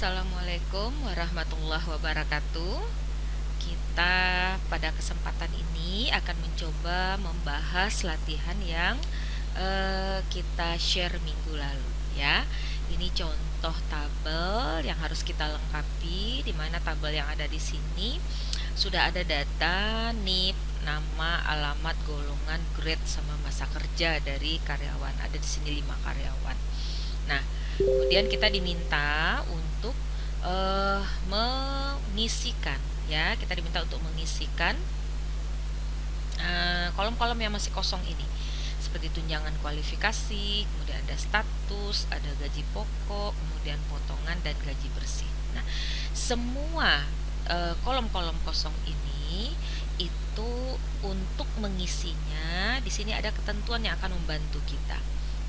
Assalamualaikum warahmatullahi wabarakatuh. Kita pada kesempatan ini akan mencoba membahas latihan yang kita share minggu lalu ya. Ini contoh tabel yang harus kita lengkapi, di mana tabel yang ada di sini sudah ada data NIP, nama, alamat, golongan, grade sama masa kerja dari karyawan. Ada di sini 5 karyawan. Nah, kemudian kita diminta untuk mengisikan ya, kita diminta untuk mengisikan kolom-kolom yang masih kosong ini, seperti tunjangan kualifikasi, kemudian ada status, ada gaji pokok, kemudian potongan dan gaji bersih. Nah, semua kolom-kolom kosong ini itu untuk mengisinya di sini ada ketentuan yang akan membantu kita.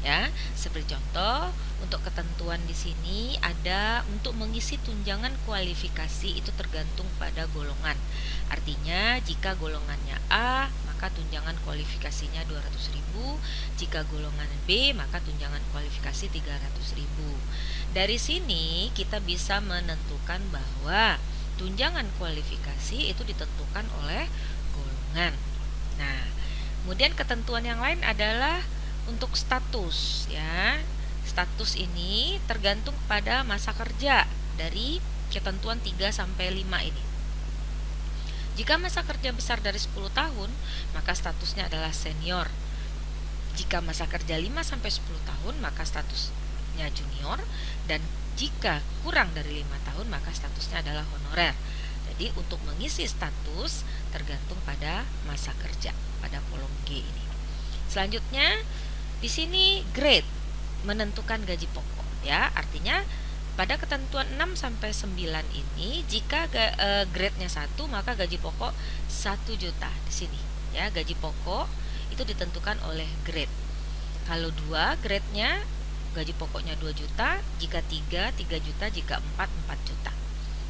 Ya, seperti contoh, untuk ketentuan di sini ada untuk mengisi tunjangan kualifikasi itu tergantung pada golongan. Artinya, jika golongannya A, maka tunjangan kualifikasinya 200.000, jika golongan B, maka tunjangan kualifikasi 300.000. Dari sini kita bisa menentukan bahwa tunjangan kualifikasi itu ditentukan oleh golongan. Nah, kemudian ketentuan yang lain adalah untuk status ya. Status ini tergantung pada masa kerja dari ketentuan 3 sampai 5 ini. Jika masa kerja besar dari 10 tahun, maka statusnya adalah senior. Jika masa kerja 5 sampai 10 tahun, maka statusnya junior, dan jika kurang dari 5 tahun, maka statusnya adalah honorer. Jadi untuk mengisi status tergantung pada masa kerja pada kolom G ini. Selanjutnya di sini grade menentukan gaji pokok ya. Artinya pada ketentuan 6 sampai 9 ini jika grade-nya 1 maka gaji pokok 1 juta di sini ya. Gaji pokok itu ditentukan oleh grade. Kalau 2 grade-nya gaji pokoknya 2 juta, jika 3 juta, jika 4 juta.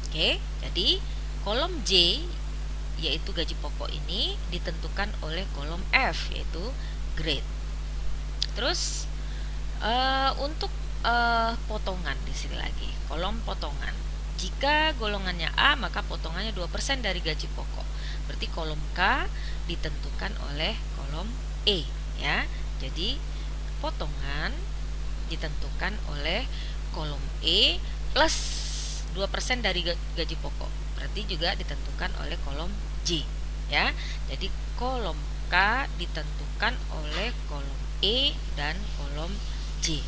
Oke, jadi kolom J yaitu gaji pokok ini ditentukan oleh kolom F yaitu grade. Terus untuk potongan di sini lagi, kolom potongan. Jika golongannya A, maka potongannya 2% dari gaji pokok. Berarti kolom K ditentukan oleh kolom E ya. Jadi potongan ditentukan oleh kolom E plus 2% dari gaji pokok. Berarti juga ditentukan oleh kolom J ya. Jadi kolom K ditentukan oleh kolom E dan kolom J.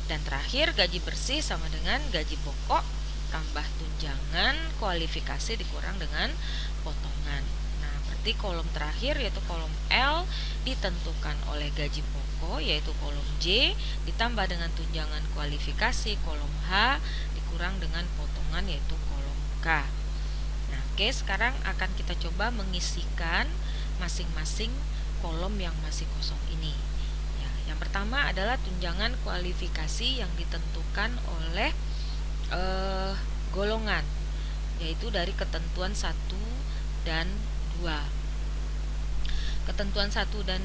Dan terakhir gaji bersih sama dengan gaji pokok tambah tunjangan kualifikasi dikurang dengan potongan. Nah, berarti kolom terakhir yaitu kolom L ditentukan oleh gaji pokok yaitu kolom J ditambah dengan tunjangan kualifikasi kolom H dikurang dengan potongan yaitu kolom K. Nah, oke, sekarang akan kita coba mengisikan masing-masing kolom yang masih kosong ini. Yang pertama adalah tunjangan kualifikasi yang ditentukan oleh golongan, yaitu dari ketentuan 1 dan 2. Ketentuan 1 dan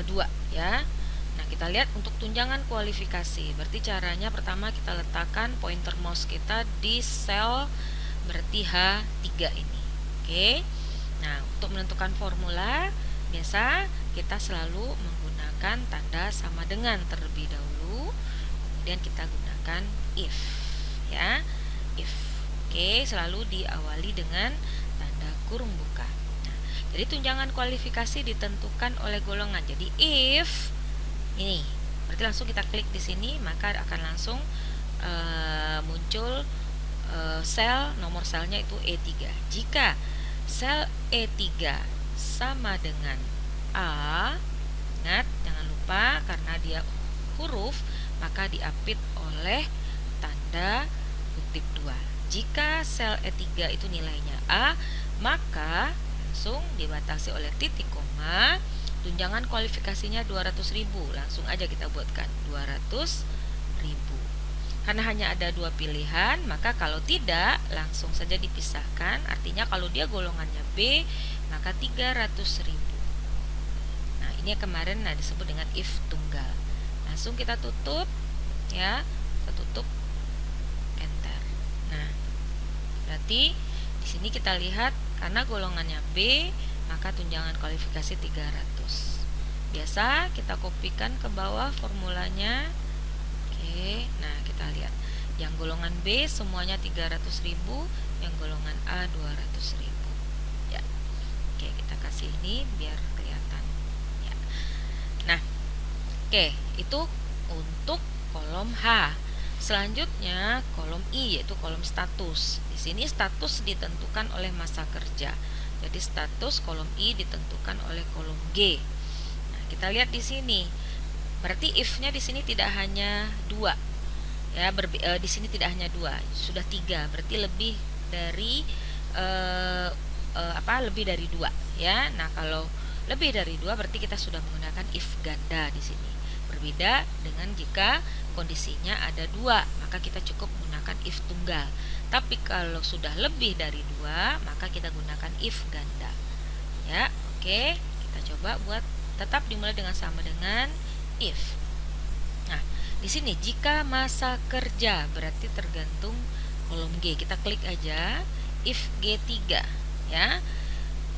2 ya. Nah, kita lihat untuk tunjangan kualifikasi. Berarti caranya pertama kita letakkan pointer mouse kita di sel berarti H3 ini. Oke. Nah, untuk menentukan formula biasa kita selalu menggunakan tanda sama dengan terlebih dahulu, kemudian kita gunakan if ya. If. Oke, selalu diawali dengan tanda kurung buka. Nah, jadi tunjangan kualifikasi ditentukan oleh golongan. Jadi if ini, berarti langsung kita klik di sini maka akan langsung muncul sel, nomor selnya itu E3. Jika sel E3 sama dengan A, ingat jangan lupa karena dia huruf maka diapit oleh tanda kutip 2. Jika sel E3 itu nilainya A, maka langsung dibatasi oleh titik koma, tunjangan kualifikasinya 200.000. Langsung aja kita buatkan 200.000. Karena hanya ada 2 pilihan, maka kalau tidak langsung saja dipisahkan. Artinya kalau dia golongannya B, maka 300.000. Nah, ini kemarin disebut dengan if tunggal. Langsung kita tutup ya, kita tutup enter. Nah, Berarti di sini kita lihat karena golongannya B, maka tunjangan kualifikasi 300. Biasa kita kopikan ke bawah formulanya. Oke, nah kita lihat. Yang golongan B semuanya 300.000, yang golongan A 200.000. Ya. Oke, kita kasih ini biar kelihatan. Ya. Nah, oke, itu untuk kolom H. Selanjutnya kolom I, yaitu kolom status. Di sini status ditentukan oleh masa kerja. Jadi status kolom I ditentukan oleh kolom G. Nah, kita lihat di sini. Berarti if-nya di sini tidak hanya 2. Ya, di sini tidak hanya 2, sudah 3. Berarti lebih dari lebih dari 2, ya. Nah, kalau lebih dari 2 berarti kita sudah menggunakan if ganda di sini. Berbeda dengan jika kondisinya ada 2, maka kita cukup menggunakan if tunggal. Tapi kalau sudah lebih dari 2, maka kita gunakan if ganda. Ya, oke. Kita coba buat tetap dimulai dengan sama dengan if. Nah, di sini jika masa kerja berarti tergantung kolom G. Kita klik aja if G3, ya.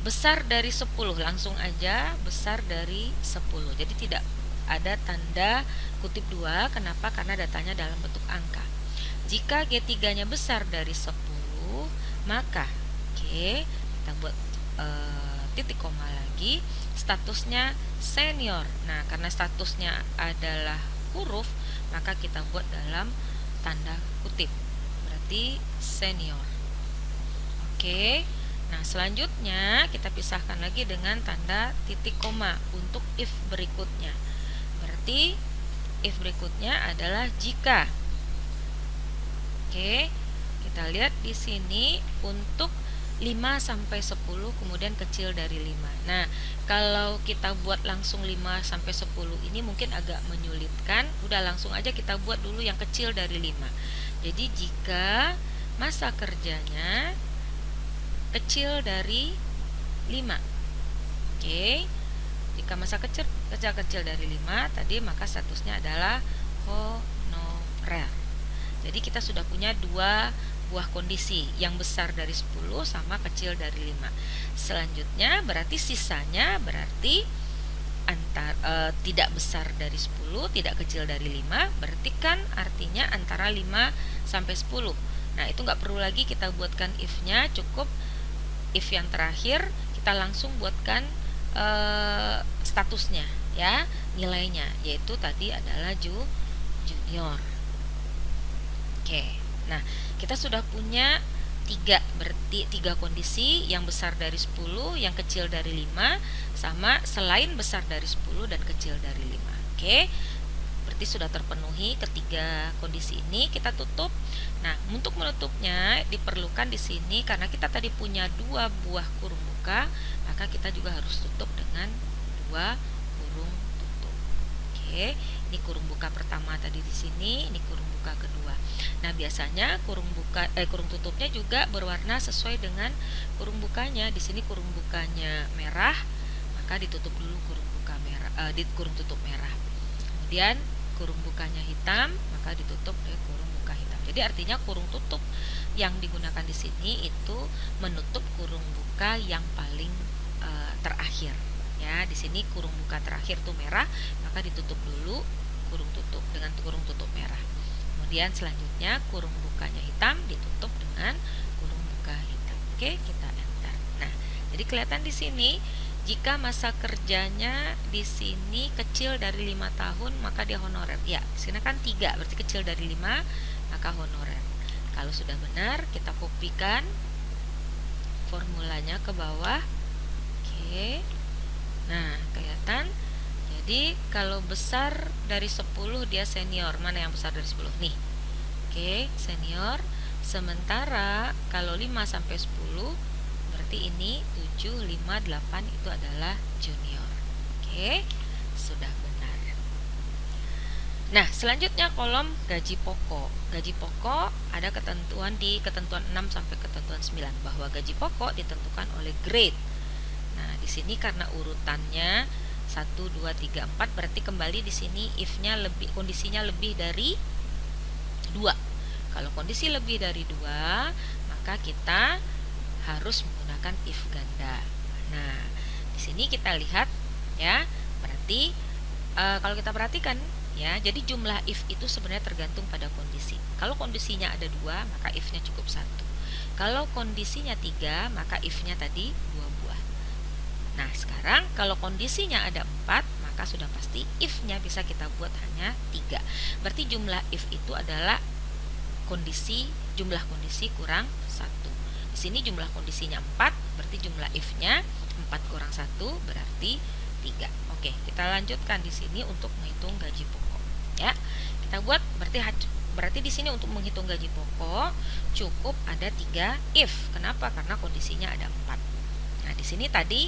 Besar dari 10, langsung aja besar dari 10. Jadi tidak ada tanda kutip 2. Kenapa? Karena datanya dalam bentuk angka. Jika G3-nya besar dari 10, maka kita buat titik koma lagi, statusnya senior. Nah, karena statusnya adalah huruf, maka kita buat dalam tanda kutip. Berarti senior. Oke. Nah, selanjutnya kita pisahkan lagi dengan tanda titik koma untuk if berikutnya. Berarti if berikutnya adalah jika. Oke. Kita lihat di sini untuk 5 sampai 10 kemudian kecil dari 5. Nah, kalau kita buat langsung 5 sampai 10 ini mungkin agak menyulitkan. Udah langsung aja kita buat dulu yang kecil dari 5. Jadi jika masa kerjanya kecil dari 5. Oke. Jika masa kecil dari 5 tadi, maka statusnya adalah honorer. Jadi kita sudah punya 2 buah kondisi, yang besar dari 10 sama kecil dari 5. Selanjutnya berarti sisanya berarti tidak besar dari 10, tidak kecil dari 5, berarti kan artinya antara 5 sampai 10. Nah, itu nggak perlu lagi kita buatkan if-nya, cukup if yang terakhir kita langsung buatkan statusnya, ya, nilainya, yaitu tadi adalah junior. Oke. Nah, kita sudah punya 3, berarti 3 kondisi, yang besar dari 10, yang kecil dari 5, sama selain besar dari 10 dan kecil dari 5. Oke. Berarti sudah terpenuhi ketiga kondisi ini, kita tutup. Nah, untuk menutupnya diperlukan di sini karena kita tadi punya 2 buah kurung buka, maka kita juga harus tutup dengan 2 kurung tutup. Oke, ini kurung buka pertama tadi di sini, ini kurung buka kedua. Nah, biasanya kurung tutupnya juga berwarna sesuai dengan kurung bukanya. Di sini kurung bukanya merah, maka ditutup dulu kurung buka merah, kurung tutup merah. Kemudian kurung bukanya hitam, maka ditutup oleh kurung buka hitam. Jadi artinya kurung tutup yang digunakan di sini itu menutup kurung buka yang paling terakhir. Ya, di sini kurung buka terakhir tuh merah, maka ditutup dulu kurung tutup dengan kurung tutup merah. Kemudian selanjutnya kurung bukanya hitam ditutup dengan kurung buka hitam. Oke, kita enter. Nah, jadi kelihatan di sini jika masa kerjanya di sini kecil dari 5 tahun, maka dia honorer. Ya, di sini kan 3, berarti kecil dari 5, maka honorer. Kalau sudah benar, kita kopikan formulanya ke bawah. Oke. Nah, kelihatan. Jadi, kalau besar dari 10 dia senior. Mana yang besar dari 10? Nih. Oke, senior. Sementara kalau 5 sampai 10 berarti ini 7, 5, 8 itu adalah junior. Oke, sudah benar. Nah, selanjutnya kolom gaji pokok. Gaji pokok ada ketentuan di ketentuan 6 sampai ketentuan 9 bahwa gaji pokok ditentukan oleh grade. Nah, di sini karena urutannya 1, 2, 3, 4 berarti kembali di sini if-nya kondisinya lebih dari 2. Kalau kondisi lebih dari 2, maka kita harus menggunakan if ganda. Nah, di sini kita lihat ya, berarti kalau kita perhatikan ya, jadi jumlah if itu sebenarnya tergantung pada kondisi. Kalau kondisinya ada 2, maka if-nya cukup 1. Kalau kondisinya 3, maka if-nya tadi 2 buah. Nah, sekarang kalau kondisinya ada 4, maka sudah pasti if-nya bisa kita buat hanya 3. Berarti jumlah if itu adalah jumlah kondisi kurang 1. Di sini jumlah kondisinya 4, berarti jumlah if-nya 4 kurang 1 berarti 3. Oke, kita lanjutkan di sini untuk menghitung gaji pokok. Ya, kita buat berarti di sini untuk menghitung gaji pokok cukup ada 3 if. Kenapa? Karena kondisinya ada 4. Nah, di sini tadi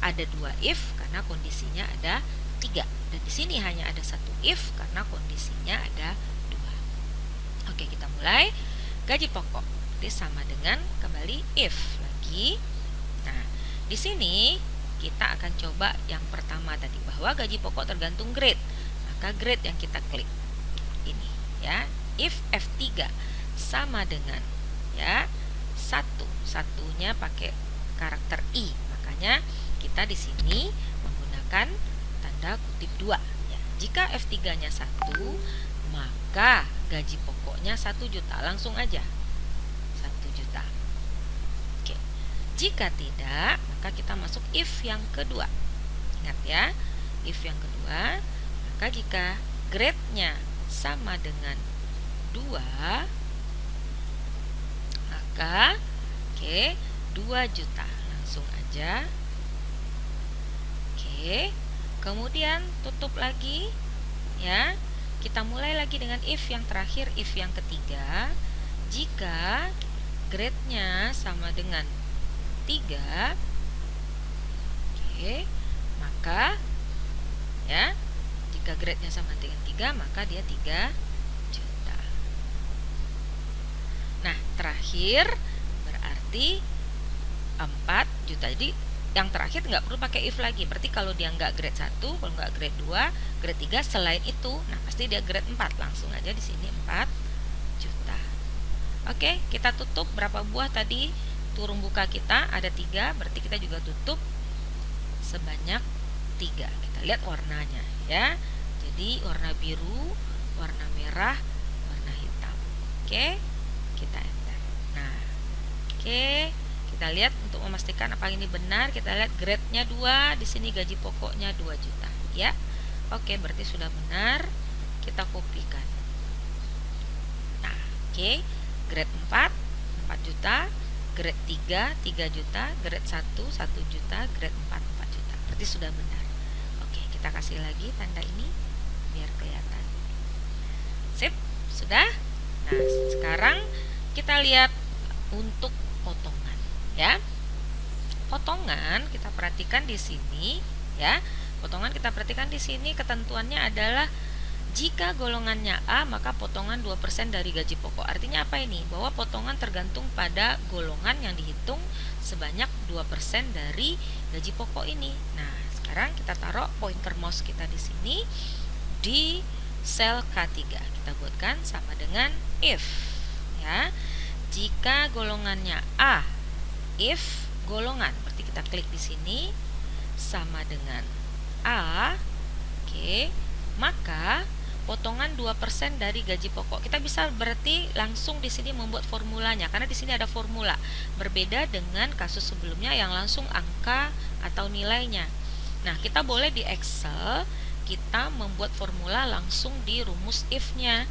ada 2 if karena kondisinya ada 3. Dan di sini hanya ada 1 if karena kondisinya ada 2. Oke, kita mulai. Gaji pokok berarti sama dengan kembali if lagi. Nah, di sini kita akan coba yang pertama tadi, bahwa gaji pokok tergantung grade. Maka grade yang kita klik ini ya. If F3 sama dengan ya 1-1-nya pakai karakter I. Makanya kita di sini menggunakan tanda kutip 2 ya. Jika F3-nya 1, maka gaji pokoknya 1 juta. Langsung aja 1 juta. Oke. Jika tidak, maka kita masuk if yang kedua. Ingat ya, if yang kedua, maka jika grade-nya sama dengan 2, maka 2 juta. Langsung aja. Oke. Kemudian tutup lagi ya. Kita mulai lagi dengan if yang terakhir, if yang ketiga. Jika grade-nya sama dengan 3, maka ya, jika grade-nya sama dengan 3, maka dia 3 juta. Nah, terakhir berarti 4 juta. Jadi yang terakhir nggak perlu pakai if lagi. Berarti kalau dia nggak grade 1, kalau nggak grade 2, grade 3 selain itu, nah pasti dia grade 4. Langsung aja di sini 4 juta. Oke, kita tutup berapa buah tadi? Turun buka kita ada 3, berarti kita juga tutup sebanyak 3. Kita lihat warnanya ya. Jadi warna biru, warna merah, warna hitam. Oke, kita enter. Nah, oke, kita lihat untuk memastikan apa ini benar. Kita lihat grade-nya 2, di sini gaji pokoknya 2 juta ya. Oke, berarti sudah benar. Kita kopikan. Nah, oke, grade 4 juta, grade 3 juta, grade 1 juta, grade 4 juta. Berarti sudah benar. Oke, kita kasih lagi tanda ini biar kelihatan. Sip, sudah. Nah, sekarang kita lihat untuk potongan ya. Potongan kita perhatikan di sini ya. Potongan kita perhatikan di sini ketentuannya adalah jika golongannya A, maka potongan 2% dari gaji pokok. Artinya apa ini? Bahwa potongan tergantung pada golongan yang dihitung sebanyak 2% dari gaji pokok ini. Nah, sekarang kita taruh pointer mouse kita di sini di sel K3. Kita buatkan sama dengan if ya. Jika golongannya A, if golongan, berarti kita klik di sini sama dengan A, oke, maka potongan 2% dari gaji pokok. Kita bisa berarti langsung di sini membuat formulanya, karena di sini ada formula. Berbeda dengan kasus sebelumnya yang langsung angka atau nilainya. Nah, kita boleh di Excel kita membuat formula langsung di rumus if-nya.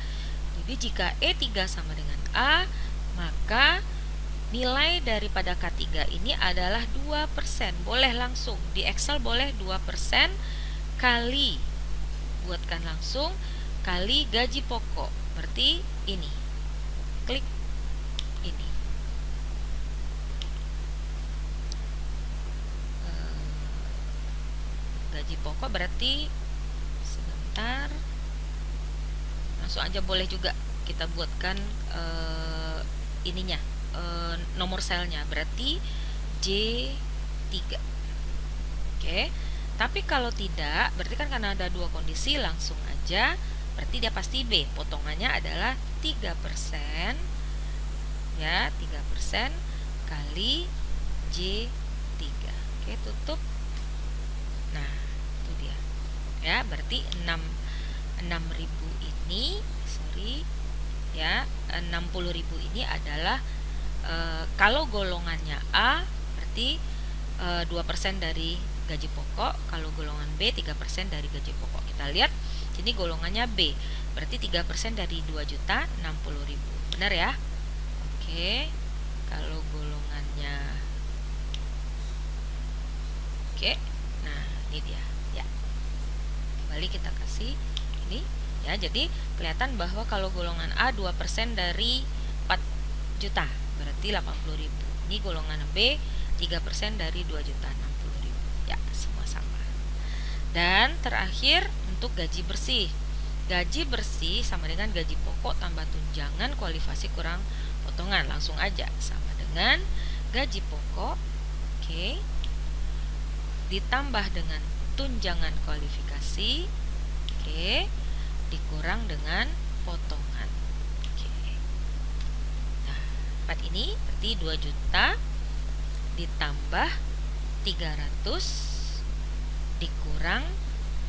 Jadi jika E3 sama dengan A, maka nilai daripada K3 ini adalah 2%. Boleh langsung di Excel, boleh 2% kali, buatkan langsung, kali gaji pokok. Berarti ini, klik ini. Gaji pokok berarti sebentar, langsung aja boleh juga kita buatkan ininya, nomor selnya, berarti J3. Oke. Tapi kalau tidak, berarti kan karena ada dua kondisi, langsung aja berarti dia pasti B. Potongannya adalah 3% ya, 3% kali J3. Oke, tutup. Nah, itu dia. Ya, berarti 6.000 ini, sorry ya, 60.000 ini adalah kalau golongannya A berarti 2% dari gaji pokok, kalau golongan B 3% dari gaji pokok. Kita lihat sini golongannya B, berarti 3% dari 2.060.000. Benar ya? Oke. Kalau golongannya Oke. Nah, ini dia ya. Kembali kita kasih ini ya. Jadi kelihatan bahwa kalau golongan A 2% dari 4 juta berarti 80.000. Ini golongan B 3% dari 2.060.000. Ya, semua sama. Dan terakhir untuk gaji bersih. Gaji bersih sama dengan gaji pokok tambah tunjangan kualifikasi kurang potongan. Langsung aja sama dengan gaji pokok, oke, ditambah dengan tunjangan kualifikasi, oke, dikurang dengan potongan. Oke. Nah, 4 ini berarti 2 juta ditambah 300 dikurang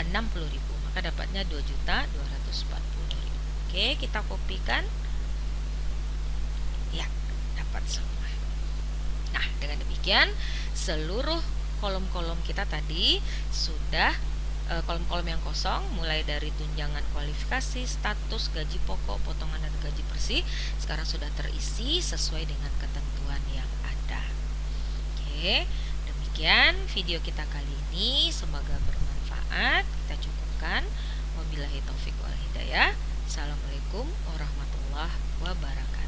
60.000, maka dapatnya 2.240.000. Oke, kita kopikan. Ya, dapat semua. Nah, dengan demikian seluruh kolom-kolom kita tadi sudah kolom-kolom yang kosong mulai dari tunjangan kualifikasi, status, gaji pokok, potongan dan gaji bersih sekarang sudah terisi sesuai dengan ketentuan yang ada. Oke, demikian video kita kali ini, semoga bermanfaat. Kita cukupkan. Wabillahi taufik wal hidayah. Assalamualaikum warahmatullahi wabarakatuh.